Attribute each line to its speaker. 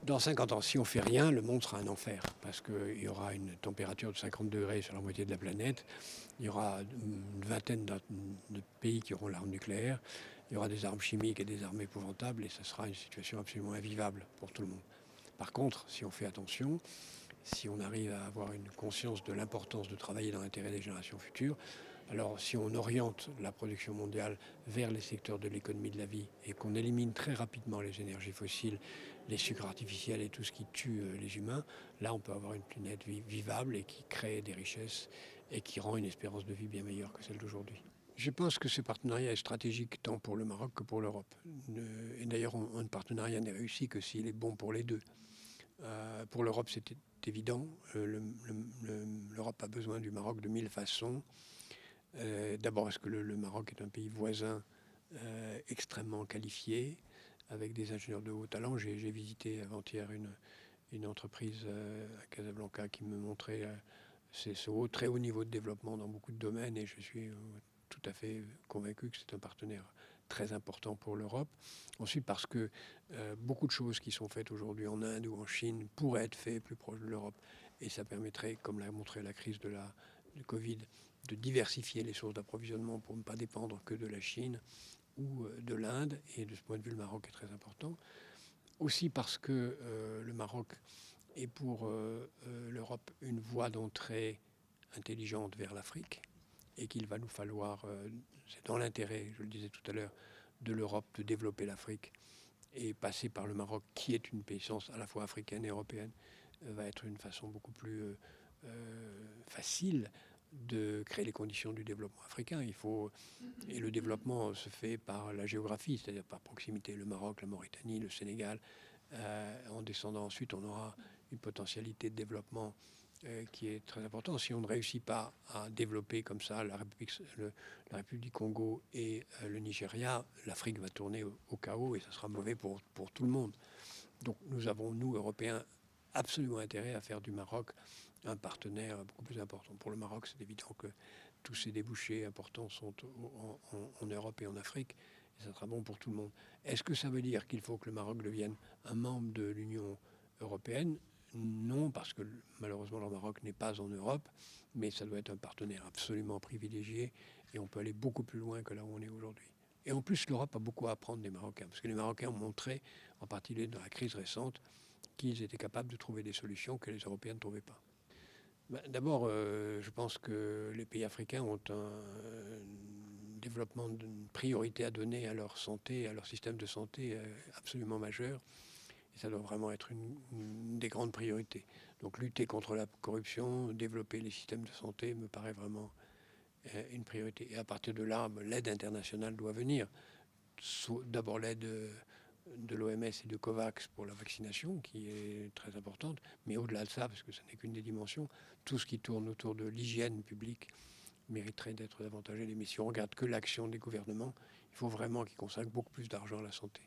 Speaker 1: Dans 50 ans, si on ne fait rien, le monde sera un enfer, parce qu'il y aura une température de 50 degrés sur la moitié de la planète, il y aura une vingtaine de pays qui auront l'arme nucléaire, il y aura des armes chimiques et des armes épouvantables, et ce sera une situation absolument invivable pour tout le monde. Par contre, si on fait attention, si on arrive à avoir une conscience de l'importance de travailler dans l'intérêt des générations futures, alors si on oriente la production mondiale vers les secteurs de l'économie de la vie et qu'on élimine très rapidement les énergies fossiles, les sucres artificiels et tout ce qui tue les humains, là on peut avoir une planète vivable et qui crée des richesses et qui rend une espérance de vie bien meilleure que celle d'aujourd'hui. Je pense que ce partenariat est stratégique tant pour le Maroc que pour l'Europe. Et d'ailleurs, un partenariat n'est réussi que s'il est bon pour les deux. Pour l'Europe, c'est évident. L'Europe a besoin du Maroc de 1000 façons. D'abord, parce que le Maroc est un pays voisin extrêmement qualifié, avec des ingénieurs de haut talent. J'ai visité avant-hier une entreprise à Casablanca qui me montrait ce très haut niveau de développement dans beaucoup de domaines, et je suis tout à fait convaincu que c'est un partenaire très important pour l'Europe. Ensuite, parce que beaucoup de choses qui sont faites aujourd'hui en Inde ou en Chine pourraient être faites plus proche de l'Europe. Et ça permettrait, comme l'a montré la crise du Covid, de diversifier les sources d'approvisionnement pour ne pas dépendre que de la Chine ou de l'Inde. Et de ce point de vue, le Maroc est très important. Aussi parce que le Maroc est pour l'Europe une voie d'entrée intelligente vers l'Afrique, et qu'il va nous falloir, c'est dans l'intérêt, je le disais tout à l'heure, de l'Europe de développer l'Afrique, et passer par le Maroc, qui est une puissance à la fois africaine et européenne, va être une façon beaucoup plus facile de créer les conditions du développement africain. Et le développement se fait par la géographie, c'est-à-dire par proximité, le Maroc, la Mauritanie, le Sénégal. En descendant ensuite, on aura une potentialité de développement qui est très important. Si on ne réussit pas à développer comme ça la République du Congo et le Nigeria, l'Afrique va tourner au chaos, et ça sera mauvais pour tout le monde. Donc nous avons, nous, Européens, absolument intérêt à faire du Maroc un partenaire beaucoup plus important. Pour le Maroc, c'est évident que tous ces débouchés importants sont en Europe et en Afrique, et ça sera bon pour tout le monde. Est-ce que ça veut dire qu'il faut que le Maroc devienne un membre de l'Union européenne ? Non, parce que malheureusement le Maroc n'est pas en Europe, mais ça doit être un partenaire absolument privilégié, et on peut aller beaucoup plus loin que là où on est aujourd'hui. Et en plus, l'Europe a beaucoup à apprendre des Marocains, parce que les Marocains ont montré, en particulier dans la crise récente, qu'ils étaient capables de trouver des solutions que les Européens ne trouvaient pas. D'abord, je pense que les pays africains ont un développement d'une priorité à donner à leur santé, à leur système de santé absolument majeur. Et ça doit vraiment être une des grandes priorités. Donc lutter contre la corruption, développer les systèmes de santé me paraît vraiment une priorité. Et à partir de là, l'aide internationale doit venir. D'abord l'aide de l'OMS et de COVAX pour la vaccination, qui est très importante, mais au-delà de ça, parce que ce n'est qu'une des dimensions, tout ce qui tourne autour de l'hygiène publique mériterait d'être davantage aidé. Mais si on regarde que l'action des gouvernements, il faut vraiment qu'ils consacrent beaucoup plus d'argent à la santé.